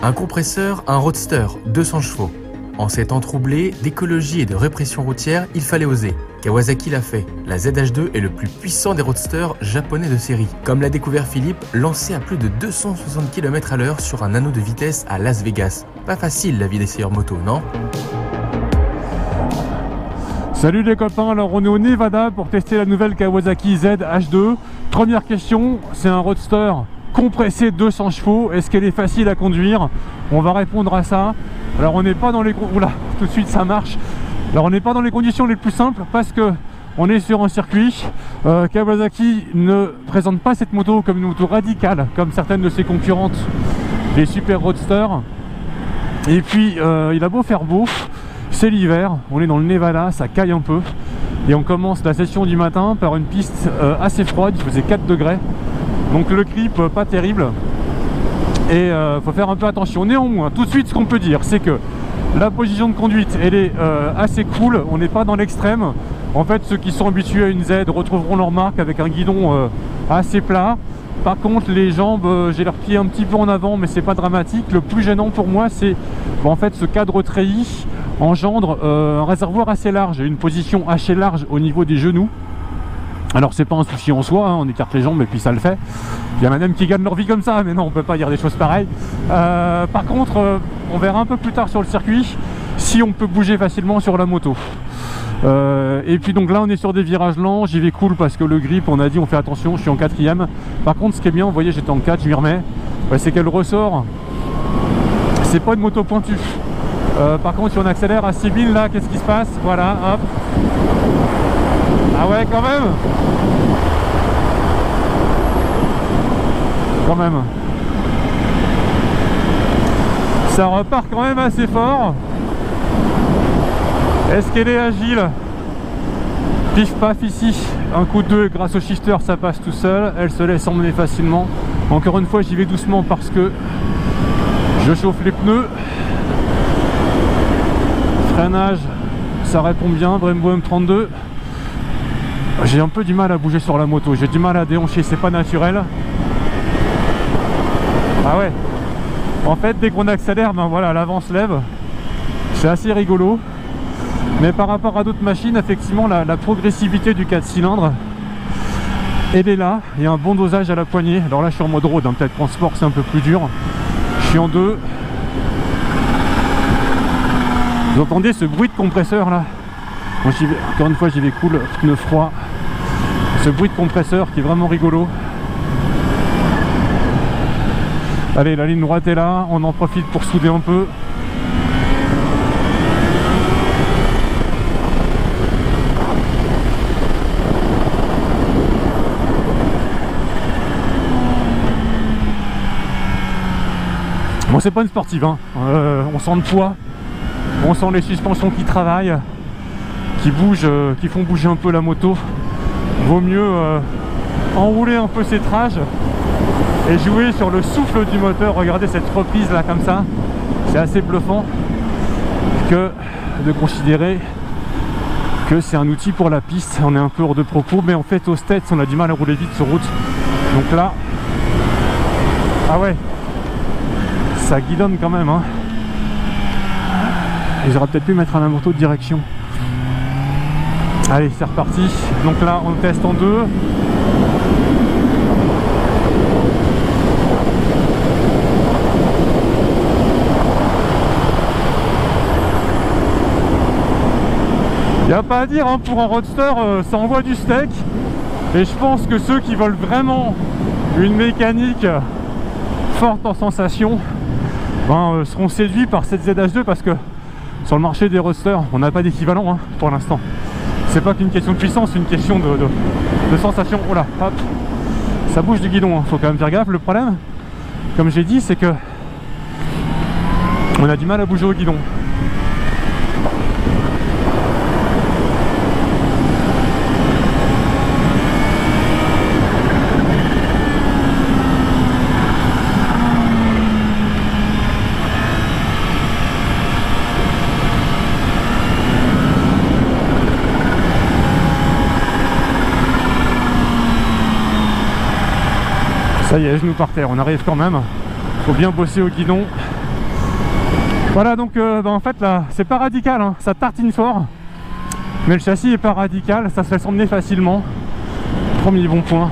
Un compresseur, un roadster, 200 chevaux. En ces temps troublés, d'écologie et de répression routière, il fallait oser. Kawasaki l'a fait. La ZH2 est le plus puissant des roadsters japonais de série. Comme l'a découvert Philippe, lancé à plus de 260 km/h sur un anneau de vitesse à Las Vegas. Pas facile la vie d'essayeur moto, non? Salut les copains, alors on est au Nevada pour tester la nouvelle Kawasaki ZH2. Première question, c'est un roadster compressé 200 chevaux, est-ce qu'elle est facile à conduire? On va répondre à ça. Alors on n'est pas dans les... Oula, tout de suite ça marche. Alors on n'est pas dans les conditions les plus simples parce que on est sur un circuit. Kawasaki ne présente pas cette moto comme une moto radicale comme certaines de ses concurrentes, les super roadsters. Et puis il a beau faire beau, c'est l'hiver, on est dans le Nevada, ça caille un peu. Et on commence la session du matin par une piste assez froide, il faisait 4 degrés. Donc le grip pas terrible. Et faut faire un peu attention. Néanmoins, tout de suite ce qu'on peut dire, c'est que la position de conduite, elle est assez cool. On n'est pas dans l'extrême. En fait, ceux qui sont habitués à une Z retrouveront leur marque avec un guidon assez plat. Par contre, les jambes, j'ai leurs pieds un petit peu en avant, mais c'est pas dramatique. Le plus gênant pour moi, c'est en fait ce cadre treillis engendre un réservoir assez large et une position assez large au niveau des genoux. Alors c'est pas un souci en soi, hein, on écarte les jambes et puis ça le fait. Il y a madame qui gagne leur vie comme ça, mais non, on peut pas dire des choses pareilles. Par contre, on verra un peu plus tard sur le circuit si on peut bouger facilement sur la moto. Et puis donc là on est sur des virages lents, j'y vais cool parce que le grip, on a dit on fait attention, je suis en 4ème. Par contre ce qui est bien, vous voyez j'étais en 4, je m'y remets, c'est qu'elle ressort, c'est pas une moto pointue. Par contre si on accélère à 6000 là, qu'est-ce qui se passe? Voilà, hop. Ah ouais, quand même. Quand même. Ça repart quand même assez fort. Est-ce qu'elle est agile? Pif paf ici. Un coup de 2 grâce au shifter, ça passe tout seul. Elle se laisse emmener facilement. Encore une fois, j'y vais doucement parce que je chauffe les pneus. Freinage, ça répond bien. Brembo M32. J'ai un peu du mal à bouger sur la moto, j'ai du mal à déhancher, c'est pas naturel. Ah ouais. En fait, dès qu'on accélère, ben voilà, l'avant se lève. C'est assez rigolo. Mais par rapport à d'autres machines, effectivement, la progressivité du 4 cylindres, elle est là. Il y a un bon dosage à la poignée. Alors là, je suis en mode road, hein, peut-être qu'en sport, c'est un peu plus dur. Je suis en 2. Vous entendez ce bruit de compresseur là? Moi, encore une fois, j'y vais cool, pneu froid. Ce bruit de compresseur qui est vraiment rigolo. Allez, la ligne droite est là, on en profite pour souder un peu. Bon, c'est pas une sportive, hein. On sent le poids, on sent les suspensions qui travaillent, qui bougent, qui font bouger un peu la moto. Vaut mieux enrouler un peu ses trages et jouer sur le souffle du moteur. Regardez cette reprise là comme ça, c'est assez bluffant que de considérer que c'est un outil pour la piste. On est un peu hors de propos, mais en fait aux States on a du mal à rouler vite sur route. Donc là, ah ouais, ça guidonne quand même, hein. Et j'aurais peut-être pu mettre la moto de direction. Allez, c'est reparti. Donc là, on teste en 2. Il n'y a pas à dire, hein, pour un roadster, ça envoie du steak. Et je pense que ceux qui veulent vraiment une mécanique forte en sensation seront séduits par cette ZH2 parce que sur le marché des roadsters, on n'a pas d'équivalent, hein, pour l'instant. C'est pas qu'une question de puissance, c'est une question de sensation. Oh là, hop, ça bouge du guidon, hein. Faut quand même faire gaffe. Le problème, comme j'ai dit, c'est que on a du mal à bouger au guidon. Ça y est, genou par terre, on arrive quand même. Faut bien bosser au guidon. Voilà, donc en fait là c'est pas radical, hein. Ça tartine fort, mais le châssis est pas radical, ça se laisse emmener facilement. Premier bon point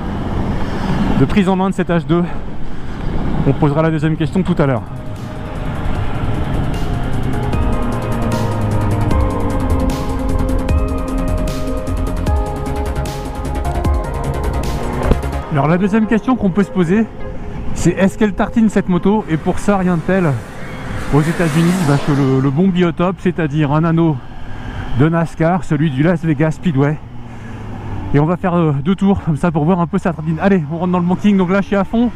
de prise en main de cette H2. On posera la deuxième question tout à l'heure. Alors la deuxième question qu'on peut se poser, c'est est-ce qu'elle tartine cette moto? Et pour ça, rien de tel. Aux États-Unis, que le bon biotope, c'est-à-dire un anneau de NASCAR, celui du Las Vegas Speedway. Et on va faire 2 tours comme ça pour voir un peu sa tartine. Allez, on rentre dans le banking, donc là je suis à fond.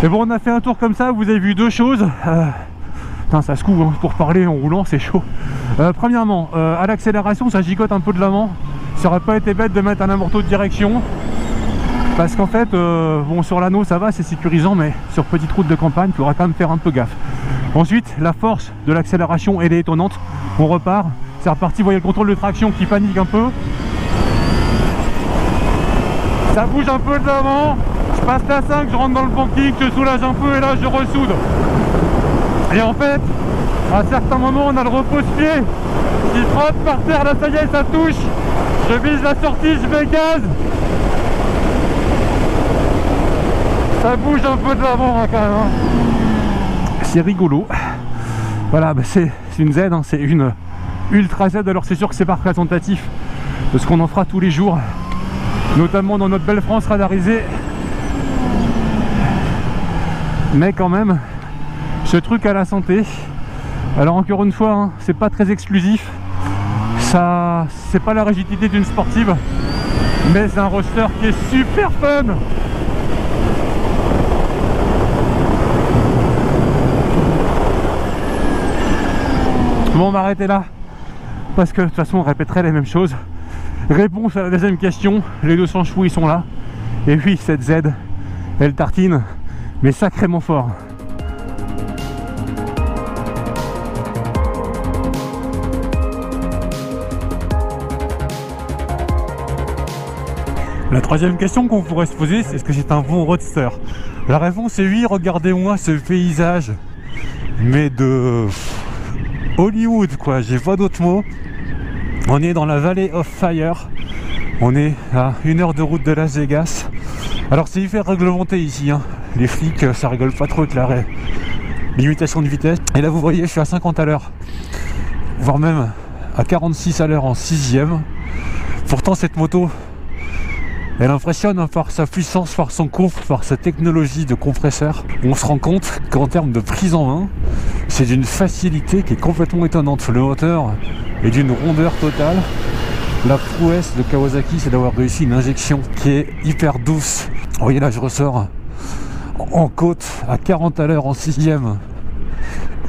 Et bon, on a fait un tour comme ça, vous avez vu 2 choses. Putain, ça se couvre, hein, pour parler en roulant, c'est chaud. Premièrement, à l'accélération, ça gigote un peu de l'avant. Ça aurait pas été bête de mettre un amorto de direction. Parce qu'en fait, bon, sur l'anneau, ça va, c'est sécurisant, mais sur petite route de campagne, il faudra quand même faire un peu gaffe. Ensuite, la force de l'accélération, elle est étonnante. On repart, c'est reparti, vous voyez le contrôle de traction qui panique un peu. Ça bouge un peu de l'avant. Je passe la 5, je rentre dans le banking, je soulage un peu et là je ressoude. Et en fait, à certains moments, on a le repose-pied qui frotte par terre, là ça y est, ça touche. Je vise la sortie, je mets gaz. Ça bouge un peu de l'avant, hein, quand même. Hein. C'est rigolo. Voilà, bah c'est une Z, hein, c'est une Ultra Z. Alors c'est sûr que c'est pas représentatif de ce qu'on en fera tous les jours, notamment dans notre belle France radarisée. Mais quand même, ce truc à la santé. Alors encore une fois, hein, c'est pas très exclusif. Ça, c'est pas la rigidité d'une sportive, mais c'est un roadster qui est super fun. Bon, on va arrêter là parce que de toute façon on répéterait les mêmes choses. Réponse à la deuxième question, les 200 chevaux ils sont là. Et oui, cette Z, elle tartine, mais sacrément fort. La troisième question qu'on pourrait se poser, c'est est-ce que c'est un bon roadster? La réponse est oui, regardez-moi ce paysage, mais de Hollywood quoi, j'ai pas d'autres mots. On est dans la Valley of Fire, on est à 1 heure de route de Las Vegas. Alors c'est hyper réglementé ici, hein. Les flics ça rigole pas trop avec la limitation de vitesse. Et là vous voyez je suis à 50 à l'heure, voire même à 46 à l'heure en 6ème. Pourtant cette moto elle impressionne, hein, par sa puissance, par son confort, par sa technologie de compresseur. On se rend compte qu'en termes de prise en main, c'est d'une facilité qui est complètement étonnante. Le moteur est d'une rondeur totale. La prouesse de Kawasaki, c'est d'avoir réussi une injection qui est hyper douce. Vous voyez là, je ressors en côte à 40 à l'heure en 6ème.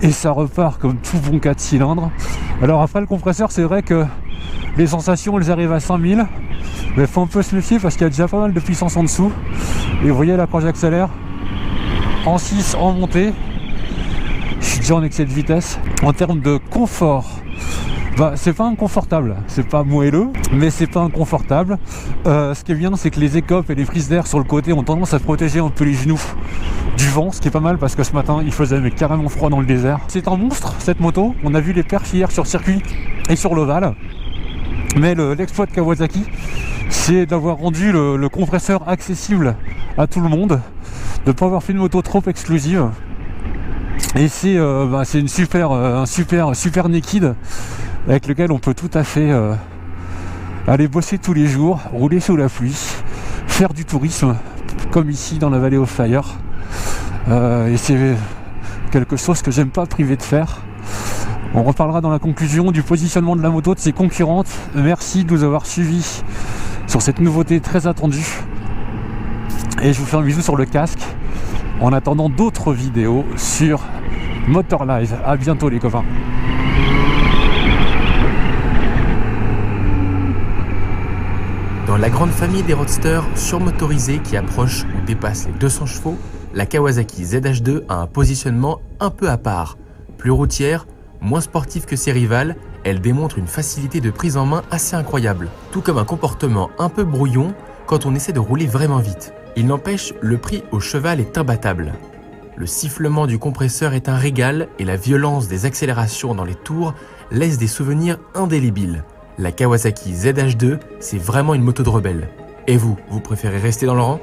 Et ça repart comme tout bon 4 cylindres. Alors après le compresseur, c'est vrai que les sensations, elles arrivent à 5000. Mais faut un peu se méfier parce qu'il y a déjà pas mal de puissance en dessous. Et vous voyez là quand j'accélère en 6 en montée, je suis déjà en excès de vitesse. En termes de confort, bah c'est pas inconfortable, c'est pas moelleux, mais c'est pas inconfortable. Ce qui est bien, c'est que les écopes et les prises d'air sur le côté ont tendance à protéger un peu les genoux du vent, ce qui est pas mal parce que ce matin il faisait mais carrément froid dans le désert. C'est un monstre cette moto, on a vu les perfs hier sur circuit et sur l'ovale. Mais l'exploit de Kawasaki, c'est d'avoir rendu le compresseur accessible à tout le monde, de ne pas avoir fait une moto trop exclusive. Et c'est un super naked avec lequel on peut tout à fait aller bosser tous les jours, rouler sous la pluie, faire du tourisme comme ici dans la Valley of Fire. Et c'est quelque chose que j'aime pas priver de faire. On reparlera dans la conclusion du positionnement de la moto, de ses concurrentes. Merci de nous avoir suivis sur cette nouveauté très attendue. Et je vous fais un bisou sur le casque en attendant d'autres vidéos sur Motor Live. À bientôt les copains. Dans la grande famille des roadsters surmotorisés qui approchent ou dépassent les 200 chevaux, la Kawasaki ZH2 a un positionnement un peu à part. Plus routière, moins sportive que ses rivales, elle démontre une facilité de prise en main assez incroyable, tout comme un comportement un peu brouillon quand on essaie de rouler vraiment vite. Il n'empêche, le prix au cheval est imbattable. Le sifflement du compresseur est un régal et la violence des accélérations dans les tours laisse des souvenirs indélébiles. La Kawasaki ZH2, c'est vraiment une moto de rebelle. Et vous préférez rester dans le rang ?